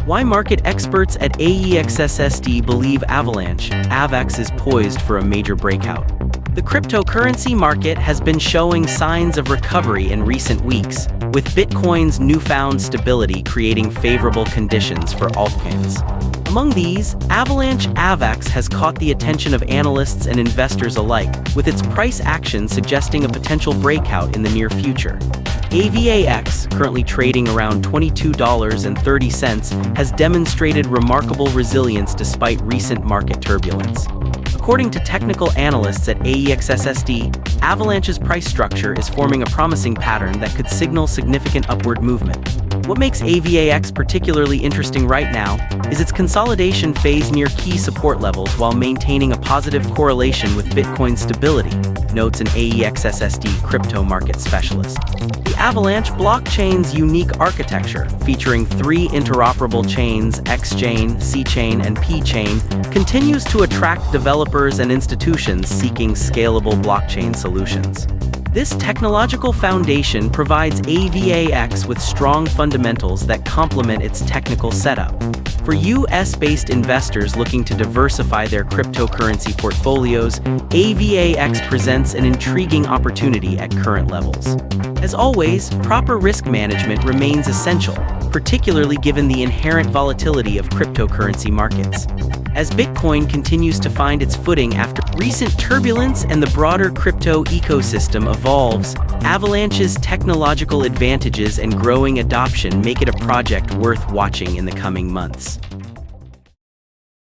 Why market experts at AEXSST believe Avalanche, AVAX is poised for a major breakout. The cryptocurrency market has been showing signs of recovery in recent weeks, with Bitcoin's newfound stability creating favorable conditions for altcoins. Among these, Avalanche AVAX has caught the attention of analysts and investors alike, with its price action suggesting a potential breakout in the near future. AVAX, currently trading around $22.30, has demonstrated remarkable resilience despite recent market turbulence. According to technical analysts at AEXSST, Avalanche's price structure is forming a promising pattern that could signal significant upward movement. What makes AVAX particularly interesting right now is its consolidation phase near key support levels while maintaining a positive correlation with Bitcoin's stability, notes an AEXSST crypto market specialist. The Avalanche blockchain's unique architecture, featuring 3 interoperable chains, X-chain, C-chain, and P-chain, continues to attract developers and institutions seeking scalable blockchain solutions. This technological foundation provides AVAX with strong fundamentals that complement its technical setup. For US-based investors looking to diversify their cryptocurrency portfolios, AVAX presents an intriguing opportunity at current levels. As always, proper risk management remains essential, particularly given the inherent volatility of cryptocurrency markets. As Bitcoin continues to find its footing after recent turbulence and the broader crypto ecosystem evolves, Avalanche's technological advantages and growing adoption make it a project worth watching in the coming months.